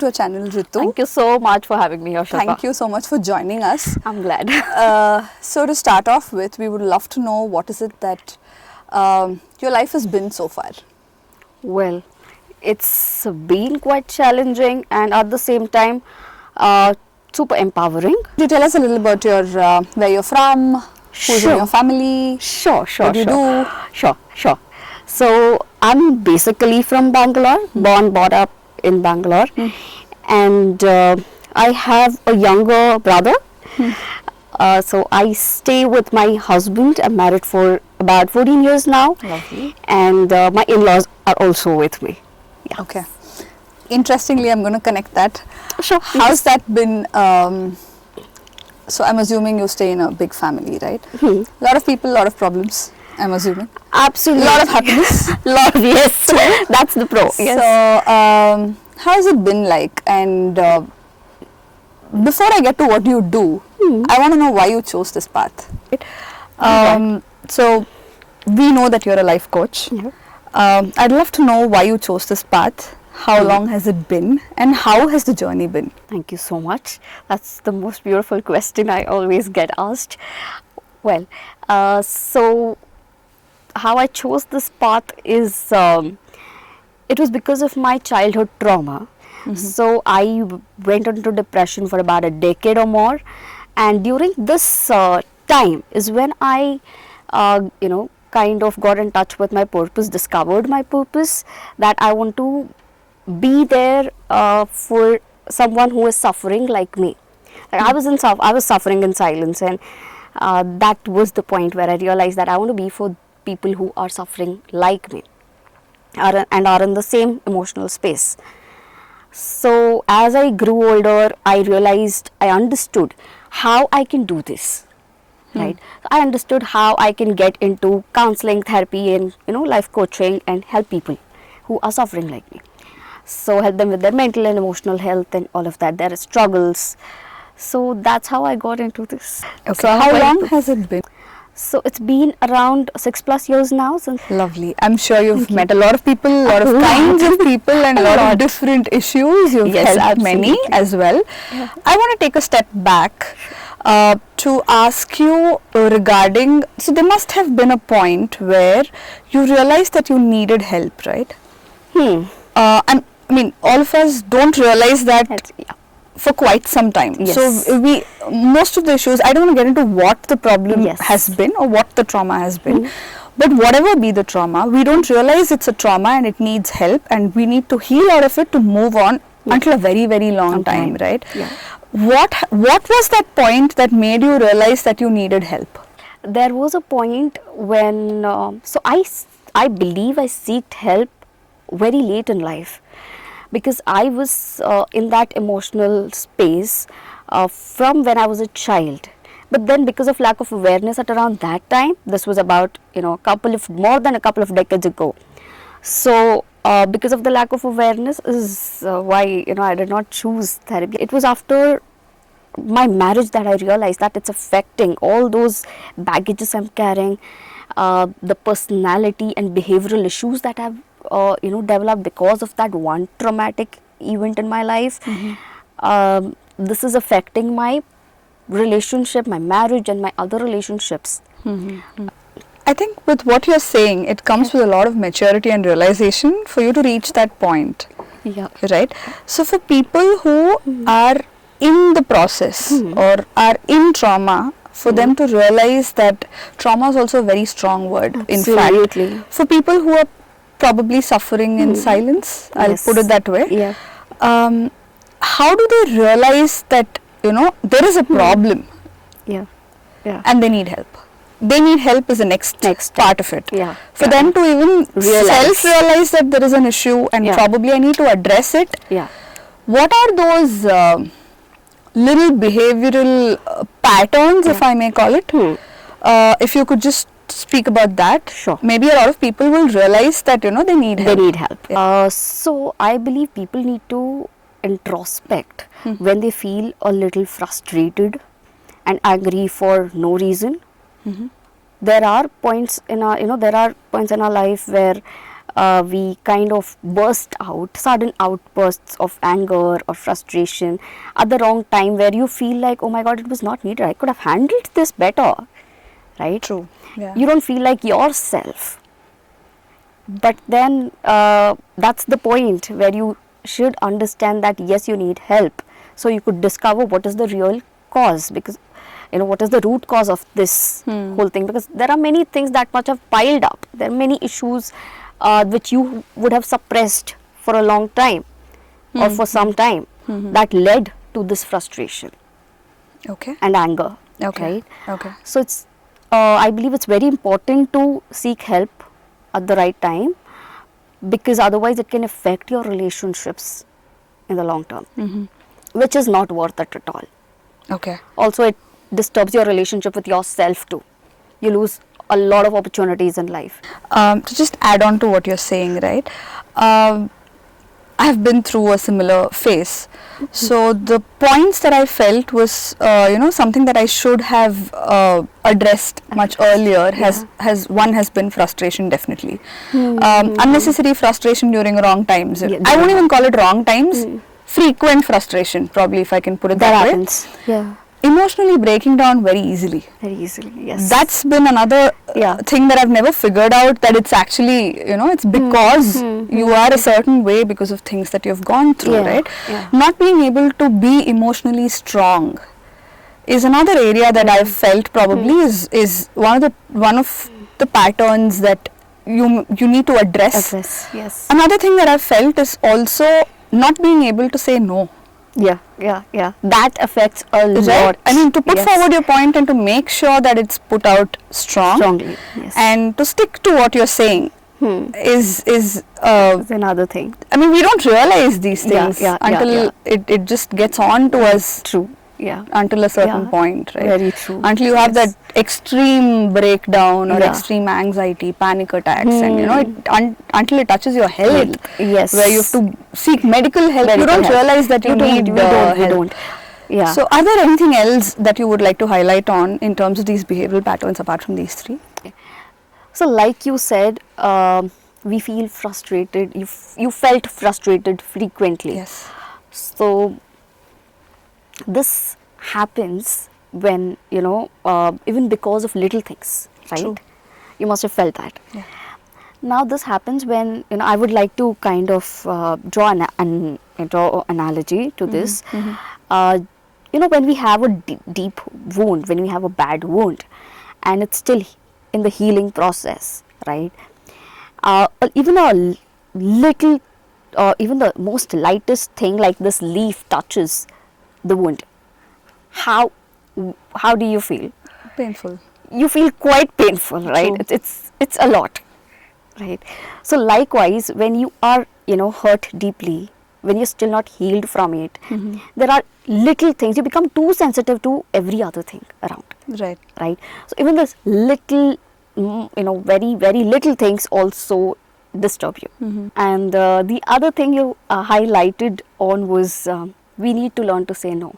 to our channel, Ritu. Thank you so much for having me here, Shilpa. Thank you so much for joining us. I'm glad. So to start off with, we would love to know what is it that your life has been so far? Well, it's been quite challenging and at the same time super empowering. Could you tell us a little about your where you're from, who's in your family? Sure. What do you do? Sure. So I'm basically from Bangalore, brought up in Bangalore, and I have a younger brother. So I stay with my husband. I'm married for about 14 years now. Lovely. And my in-laws are also with me. Yeah. Okay. Interestingly, I'm going to connect that. Sure. How's that been? So I'm assuming you stay in a big family, right? A lot of people, a lot of problems, I'm assuming. Absolutely. A lot of happiness. Yes. That's the pro. Yes. So, how has it been like? And before I get to what you do, I want to know why you chose this path. So, we know that you're a life coach. Yeah. I'd love to know why you chose this path. How long has it been? And how has the journey been? Thank you so much. That's the most beautiful question I always get asked. Well, so how I chose this path is, it was because of my childhood trauma. So I went into depression for about a decade or more, and during this time is when I, kind of got in touch with my purpose, discovered my purpose, that I want to be there for someone who is suffering like me. Like I was suffering in silence, and that was the point where I realized that I want to be for people who are suffering like me and are in the same emotional space. So as I grew older, I understood how I can do this. Right. So I understood how I can get into counseling, therapy, and life coaching and help people who are suffering like me. So help them with their mental and emotional health and all of that. There are struggles. So that's how I got into this. Okay. So how long has it been? So it's been around 6+ years now. Lovely. I'm sure you've met a lot of people, a lot of kinds of people, and a lot of different issues. You've helped many as well. Yeah. I want to take a step back to ask you regarding, so there must have been a point where you realized that you needed help, right? I mean, all of us don't realize that for quite some time. Yes. So most of the issues, I don't want to get into what the problem has been or what the trauma has been, but whatever be the trauma, we don't realize it's a trauma and it needs help, and we need to heal out of it to move on until a very, very long time, right? Yeah. What was that point that made you realize that you needed help? There was a point when, so I believe I sought help very late in life, because I was in that emotional space from when I was a child. But then because of lack of awareness at around that time, this was about more than a couple of decades ago. So because of the lack of awareness is why I did not choose therapy. It was after my marriage that I realized that it's affecting all those baggages I'm carrying, the personality and behavioral issues that I've developed because of that one traumatic event in my life. This is affecting my relationship, my marriage, and my other relationships. I think with what you're saying, it comes with a lot of maturity and realization for you to reach that point. Yeah. Right? So for people who are in the process or are in trauma, for them to realize that trauma is also a very strong word. Absolutely. In fact, for people who are probably suffering in silence, I'll put it that way. Yeah. How do they realize that there is a problem? Yeah. And they need help? They need help is the next part of it. Yeah. For them to even self-realize that there is an issue and probably I need to address it. Yeah. What are those little behavioral patterns, if I may call it? If you could just speak about that. Sure. Maybe a lot of people will realize that they need help. They need help. So I believe people need to introspect when they feel a little frustrated and angry for no reason. There are points in our life where we kind of burst out, sudden outbursts of anger or frustration at the wrong time, where you feel like, oh my god, it was not needed, I could have handled this better, right? True. Yeah. You don't feel like yourself. But then that's the point where you should understand that yes, you need help, so you could discover what is the real cause, because what is the root cause of this whole thing, because there are many things that much have piled up. There are many issues which you would have suppressed for a long time or for some time that led to this frustration Okay. and anger. Okay. Right? Okay. So it's I believe it's very important to seek help at the right time, because otherwise it can affect your relationships in the long term, which is not worth it at all. Okay. Also, it disturbs your relationship with yourself too. You lose a lot of opportunities in life. To just add on to what you're saying, right? I have been through a similar phase. So the points that I felt was, something that I should have addressed much earlier has been frustration, definitely. Unnecessary frustration during wrong times. I won't even call it wrong times. Frequent frustration, probably, if I can put it that way. Happens. Yeah. Emotionally breaking down very easily. Very easily, yes. That's been another thing that I've never figured out, that it's actually, it's because you are a certain way because of things that you've gone through, right? Yeah. Not being able to be emotionally strong is another area that I've felt probably is one of the patterns that you need to address. Yes. Another thing that I've felt is also not being able to say no. Yeah. That affects a lot. Right? I mean, to put forward your point and to make sure that it's put out strongly, yes. and to stick to what you're saying is another thing. I mean, we don't realize these things until it just gets on to us. True. Yeah. Until a certain point, right? Very true. Until you have that extreme breakdown or extreme anxiety, panic attacks, and until it touches your health, yes, where you have to seek medical help, you don't realize that you need help. You don't. Yeah. So, are there anything else that you would like to highlight on in terms of these behavioral patterns apart from these three? So, like you said, we feel frustrated. You felt frustrated frequently. Yes. So this happens when even because of little things, right? True. You must have felt that. Yeah. Now this happens when I would like to kind of draw an analogy to this. When we have a deep wound, when we have a bad wound, and it's still in the healing process, right? Even a little, even the most lightest thing like this leaf touches the wound. How do you feel? Painful. You feel quite painful, right? True. It's a lot, right? So likewise, when you are hurt deeply, when you're still not healed from it, there are little things. You become too sensitive to every other thing around. Right. So even this little, very very little things also disturb you. And the other thing you highlighted on was we need to learn to say no.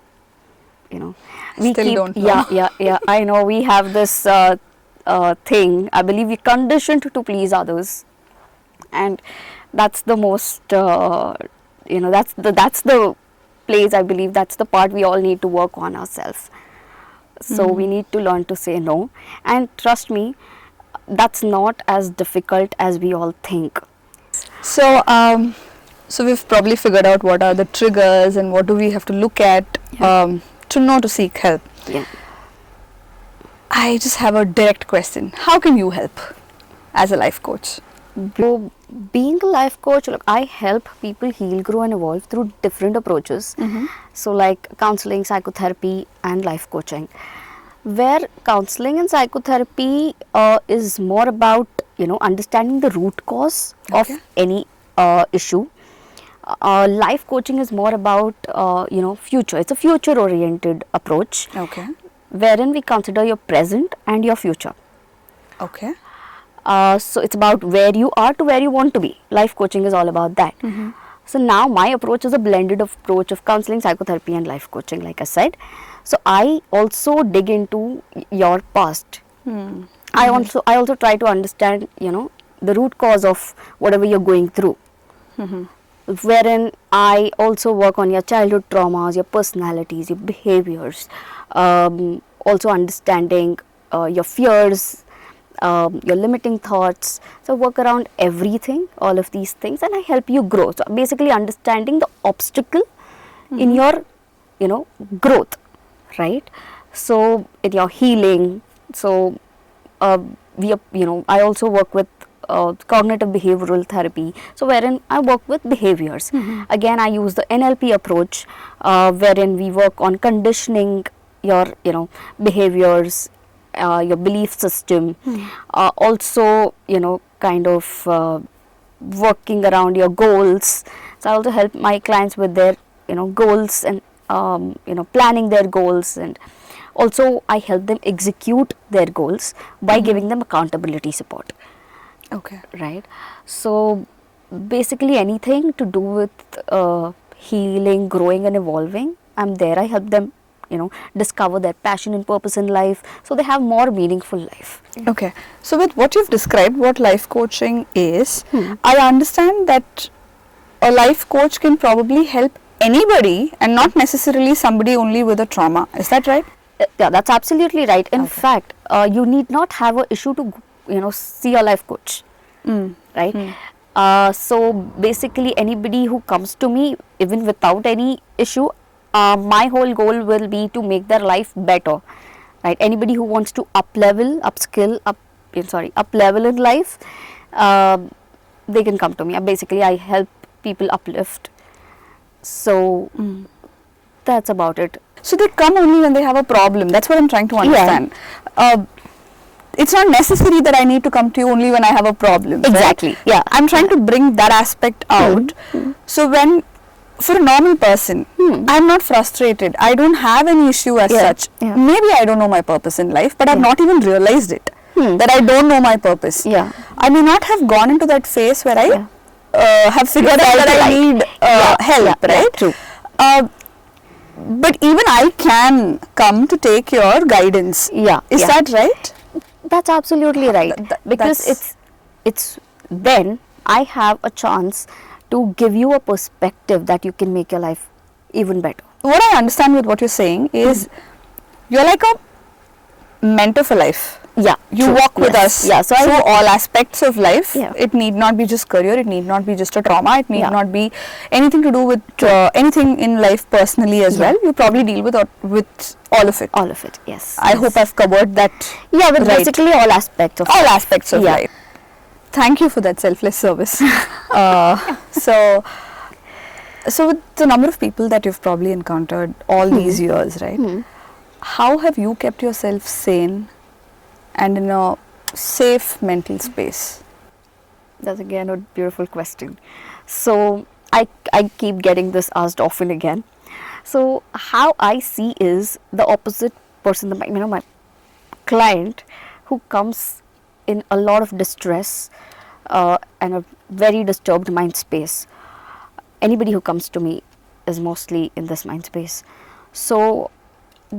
We Still don't know. Yeah. I know we have this thing. I believe we conditioned to please others, and that's the most. That's the place. I believe that's the part we all need to work on ourselves. So we need to learn to say no, and trust me, that's not as difficult as we all think. So, so we've probably figured out what are the triggers and what do we have to look at to know to seek help. Yeah. I just have a direct question. How can you help as a life coach? So, being a life coach, look, I help people heal, grow and evolve through different approaches. So like counseling, psychotherapy and life coaching. Where counseling and psychotherapy is more about, understanding the root cause of any issue. Life coaching is more about, future. It's a future oriented approach. Okay. Wherein we consider your present and your future. Okay. So it's about where you are to where you want to be. Life coaching is all about that. So now my approach is a blended approach of counseling, psychotherapy and life coaching, like I said. So I also dig into your past. I also try to understand, the root cause of whatever you're going through. Wherein I also work on your childhood traumas, your personalities, your behaviors, also understanding your fears, your limiting thoughts. So work around everything, all of these things, and I help you grow. So basically understanding the obstacle in your, growth, right? So in your healing. So I also work with cognitive behavioral therapy, so wherein I work with behaviors. Again, I use the NLP approach, wherein we work on conditioning your behaviors, your belief system, also kind of working around your goals. So I also help my clients with their goals and planning their goals, and also I help them execute their goals by giving them accountability support. Okay. Right. So basically anything to do with healing, growing and evolving, I'm there. I help them, discover their passion and purpose in life, so they have more meaningful life. Okay. So with what you've described, what life coaching is, I understand that a life coach can probably help anybody and not necessarily somebody only with a trauma. Is that right? Yeah, that's absolutely right. In Okay. fact, you need not have an issue to see a life coach, right? So basically anybody who comes to me even without any issue, my whole goal will be to make their life better, right? Anybody who wants to up level in life, they can come to me. Basically I help people uplift. So that's about it. So they come only when they have a problem. That's what I'm trying to understand. It's not necessary that I need to come to you only when I have a problem. Exactly. Right? Yeah. I'm trying to bring that aspect out. So for a normal person, I'm not frustrated. I don't have any issue as such. Yeah. Maybe I don't know my purpose in life, but I've not even realized it. That I don't know my purpose. Yeah. I may not have gone into that phase where I have figured out felt that I like- need help, Yeah, right? true. But even I can come to take your guidance. Yeah. Is yeah. that right? That's absolutely right. Because that's- it's then I have a chance to give you a perspective that you can make your life even better. What I understand with what you're saying is you're like a mentor for life. Yeah. You true. walk with Yes. us Yeah. So through all aspects of life. Yeah. It need not be just career. It need not be just a trauma. It need Yeah. not be anything to do with anything in life personally as well. You probably deal with all of it. all of it. Yes. I hope I've covered that. Yeah, but right. basically all aspects of All aspects of Yeah. life. Thank you for that selfless service. So with the number of people that you've probably encountered all these years, right? How have you kept yourself sane and in a safe mental space? That's again a beautiful question. So I keep getting this asked often again. So how I see is the opposite person, my client who comes in a lot of distress and a very disturbed mind space. Anybody who comes to me is mostly in this mind space. So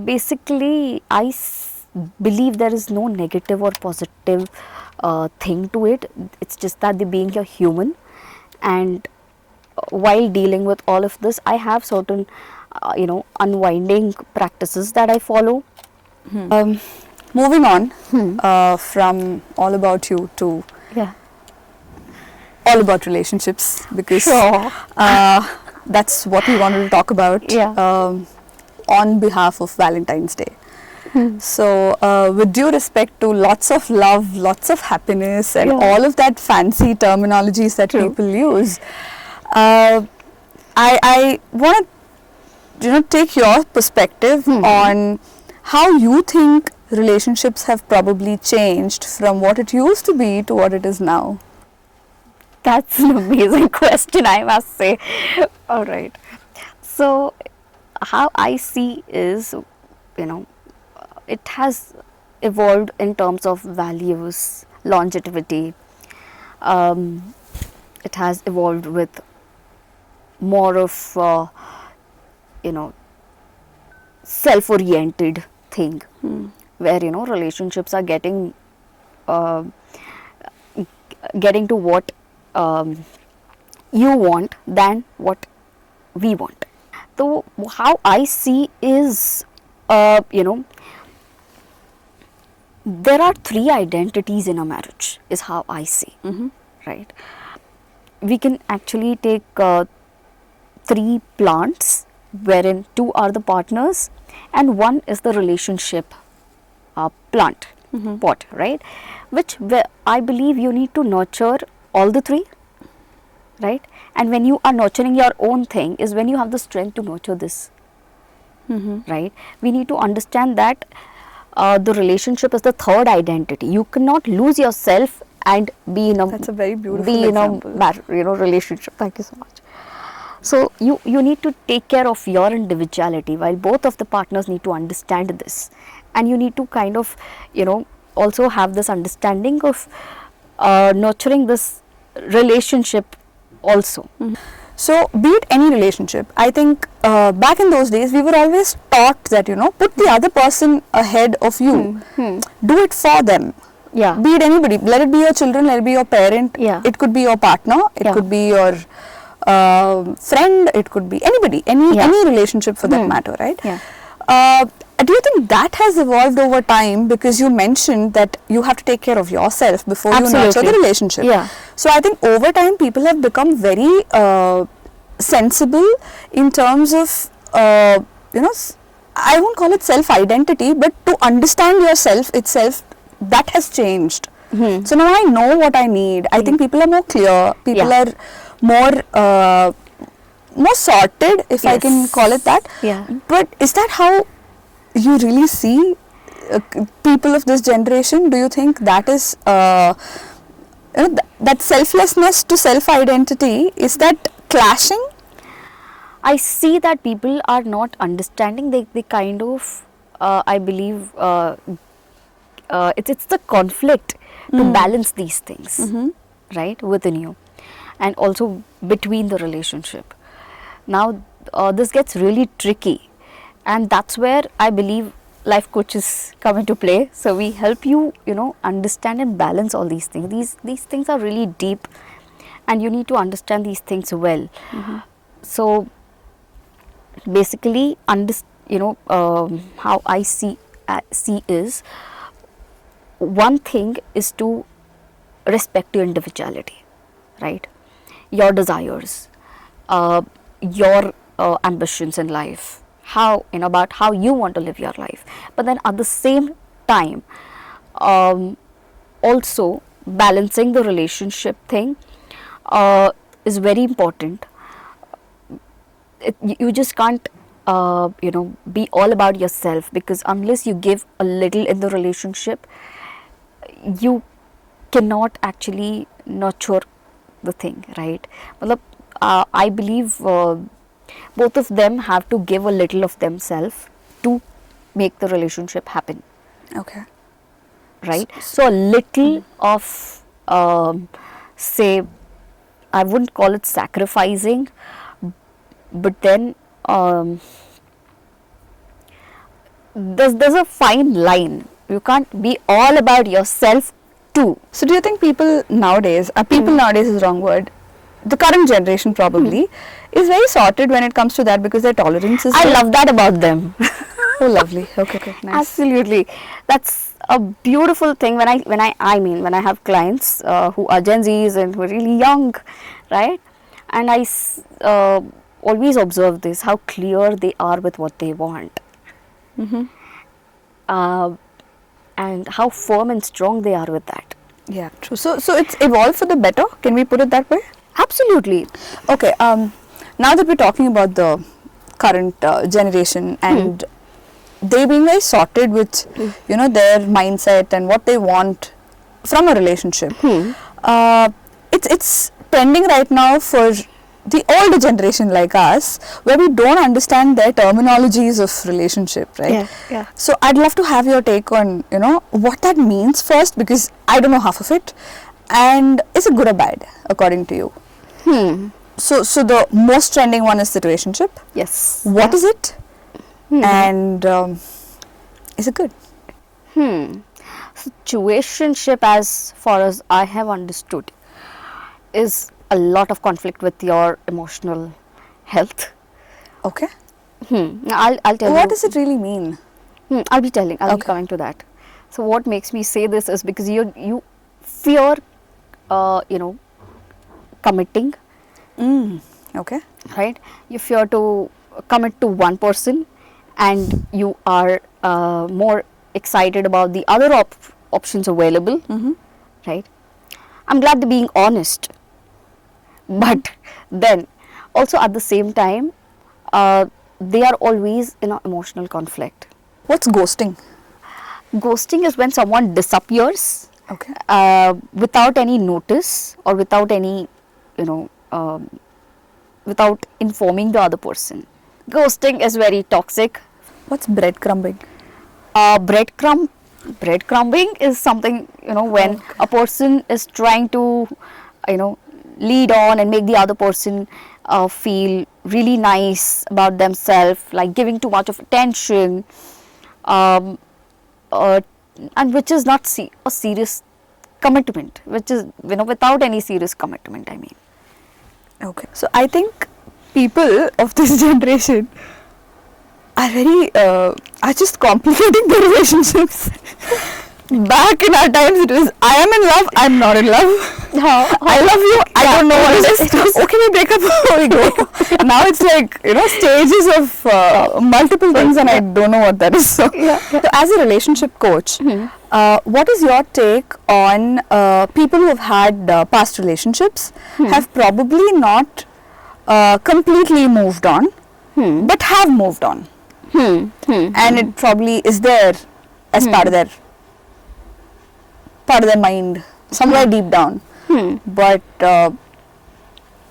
basically I believe there is no negative or positive thing to it. It's just that they being a human, and while dealing with all of this, I have certain unwinding practices that I follow. Moving on from all about you to Yeah. all about relationships, because Sure. that's what we wanted to talk about on behalf of Valentine's Day. So with due respect to lots of love, lots of happiness and all of that fancy terminologies that people use, I want to take your perspective on how you think relationships have probably changed from what it used to be to what it is now. That's an amazing question, I must say. All right. So, how I see is, it has evolved in terms of values, longevity. It has evolved with more of, self-oriented thing, where relationships are getting getting to what you want than what we want. So how I see is, there are three identities in a marriage, is how I see, right? We can actually take three plants, wherein two are the partners and one is the relationship plant, pot, right? Where I believe you need to nurture all the three, right? And when you are nurturing your own thing is when you have the strength to nurture this, right? We need to understand that the relationship is the third identity. You cannot lose yourself and be in a, That's a very beautiful be in example. a relationship. Thank you so much. So you need to take care of your individuality, while both of the partners need to understand this, and you need to kind of also have this understanding of nurturing this relationship also. So, be it any relationship, I think back in those days we were always taught that put the other person ahead of you, do it for them. Yeah. Be it anybody, let it be your children, let it be your parent, Yeah. it could be your partner, it could be your friend, it could be anybody, any relationship for that matter, right? Yeah. Do you think that has evolved over time, because you mentioned that you have to take care of yourself before you nurture Absolutely. the relationship? Yeah. So I think over time people have become very sensible in terms of I won't call it self-identity, but to understand yourself itself, that has changed. So now I know what I need. I think people are more clear. People are more sorted, if I can call it that. Yeah. But is that how you really see people of this generation? Do you think that is that selflessness to self-identity, is that clashing? I see that people are not understanding. They kind of, I believe, it's the conflict to balance these things, right, within you, and also between the relationship. Now, this gets really tricky, and that's where I believe life coaches come into play. So we help you, understand and balance all these things. These things are really deep, and you need to understand these things well. So basically, how I see is, one thing is to respect your individuality, right? Your desires, your ambitions in life, how about how you want to live your life. But then at the same time, also balancing the relationship thing is very important. You just can't be all about yourself, because unless you give a little in the relationship, you cannot actually nurture the thing, right? I believe both of them have to give a little of themselves to make the relationship happen. Okay. Right? So a little of, say, I wouldn't call it sacrificing, but then there's a fine line. You can't be all about yourself too. So do you think people nowadays, nowadays is the wrong word, the current generation probably, is very sorted when it comes to that, because their tolerance is... I love that about them. Oh, lovely. Okay, nice. Absolutely. That's a beautiful thing when I have clients who are Gen Zs and who are really young, right? And I always observe this, how clear they are with what they want. And how firm and strong they are with that. Yeah, true. So it's evolved for the better. Can we put it that way? Absolutely. Okay. Now that we're talking about the current generation and they being very sorted with their mindset and what they want from a relationship, it's trending right now for the older generation like us, where we don't understand their terminologies of relationship, right? Yeah. So I'd love to have your take on what that means first, because I don't know half of it, and is it good or bad according to you? So the most trending one is situationship. Yes. What is it? And is it good? Situationship, as far as I have understood, is a lot of conflict with your emotional health. Okay. I'll tell you. What does it really mean? I'll be telling. I'll be Okay. coming to that. So what makes me say this is because you fear, committing, Okay. right? You fear to commit to one person, and you are more excited about the other options available, right? I'm glad they're being honest, but then also at the same time, they are always in an emotional conflict. What's ghosting? Ghosting is when someone disappears Okay. without any notice or without any, you know, without informing the other person. Ghosting is very toxic. What's breadcrumbing? Breadcrumbing is something, when a person is trying to, lead on and make the other person feel really nice about themselves, like giving too much of attention, um, and which is not a serious commitment, which is, without any serious commitment, I mean. Okay. So I think people of this generation are just complicating their relationships. Back in our times, it was I am in love, I'm not in love. I love you, I don't know what it is. Okay, we break up, we go. Now it's like, stages of multiple things, and I don't know what that is. So, so as a relationship coach, what is your take on people who have had past relationships, have probably not completely moved on, but have moved on? And it probably is there as part of their mind, somewhere deep down. But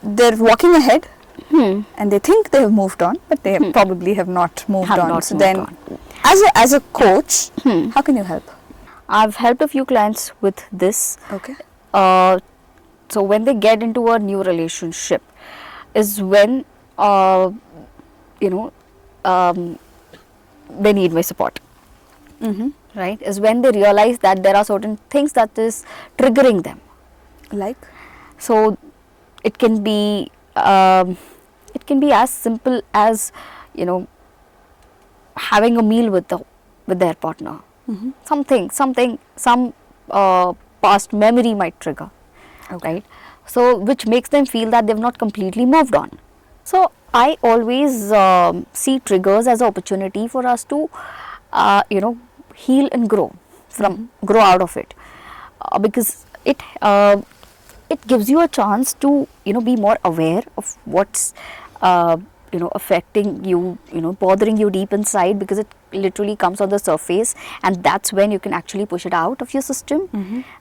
they're walking ahead, and they think they have moved on, but they probably have not moved on. So then, as a coach, how can you help? I've helped a few clients with this. Okay. So when they get into a new relationship, is when they need my support. Right? Is when they realize that there are certain things that is triggering them. Like? So it can be as simple as having a meal with their partner. Some past memory might trigger. Okay. Right? So which makes them feel that they've not completely moved on. So I always see triggers as an opportunity for us to heal and grow out of it, because it gives you a chance to be more aware of what's affecting you, bothering you deep inside, because it literally comes on the surface, and that's when you can actually push it out of your system,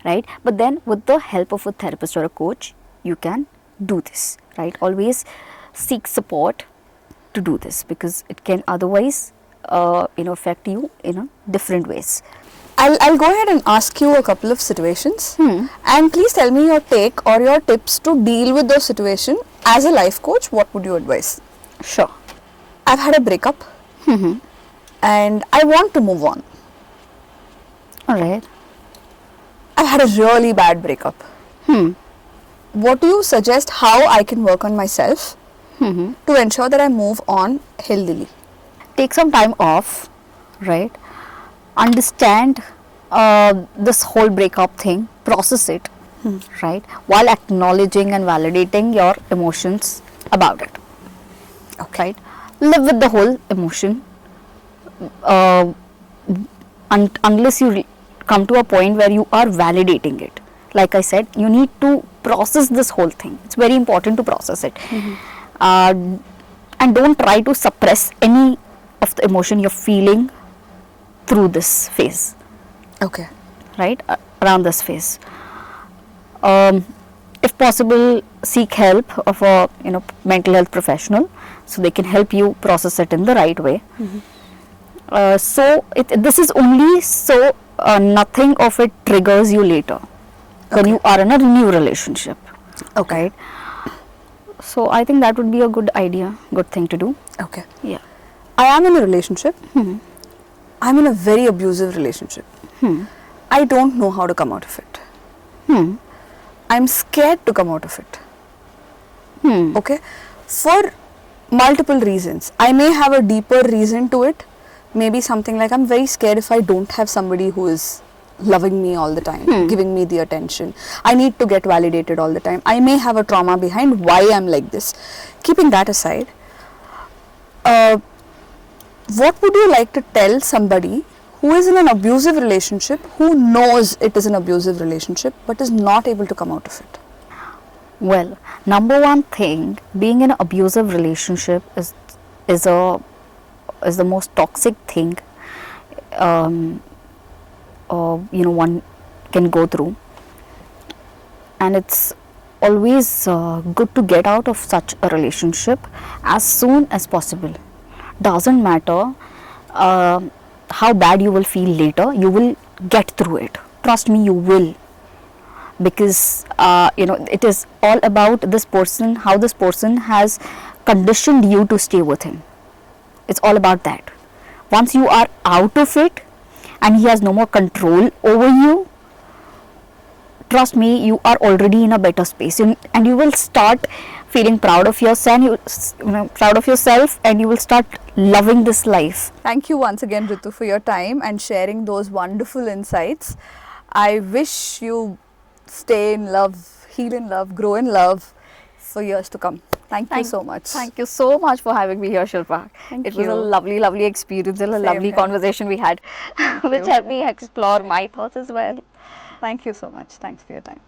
right? But then with the help of a therapist or a coach, you can do this, right? Always seek support to do this, because it can otherwise affect you in different ways. I'll go ahead and ask you a couple of situations, and please tell me your take or your tips to deal with those situations. As a life coach, what would you advise? Sure. I've had a breakup, and I want to move on. All right. I had a really bad breakup. What do you suggest how I can work on myself to ensure that I move on healthily? Take some time off, right? Understand this whole breakup thing, process it, right? While acknowledging and validating your emotions about it. Okay. Right? Live with the whole emotion. Unless you come to a point where you are validating it. Like I said, you need to process this whole thing. It's very important to process it. And don't try to suppress any of the emotion you're feeling through this phase. Okay. Right? Around this phase. If possible, seek help of a mental health professional, so they can help you process it in the right way. So this is only so nothing of it triggers you later when you are in a new relationship. Okay. Right? So I think that would be a good idea, good thing to do. Okay. Yeah. I am in a relationship. I'm in a very abusive relationship. I don't know how to come out of it. I'm scared to come out of it. Okay, for multiple reasons. I may have a deeper reason to it. Maybe something like I'm very scared if I don't have somebody who is loving me all the time, giving me the attention. I need to get validated all the time. I may have a trauma behind why I'm like this. Keeping that aside, what would you like to tell somebody who is in an abusive relationship, who knows it is an abusive relationship, but is not able to come out of it? Well, number one thing, being in an abusive relationship is the most toxic thing one can go through, and it's always good to get out of such a relationship as soon as possible. Doesn't matter how bad you will feel later, you will get through it. Trust me, you will. Because it is all about this person, how this person has conditioned you to stay with him. It's all about that. Once you are out of it and he has no more control over you, trust me, you are already in a better space, and you will start feeling proud of yourself, and you will start loving this life. Thank you once again, Ritu, for your time and sharing those wonderful insights. I wish you stay in love, heal in love, grow in love for years to come. Thank you so much. Thank you so much for having me here, Shilpa. It was a lovely experience and a lovely conversation we had, which helped me explore my thoughts as well. Thank you so much. Thanks for your time.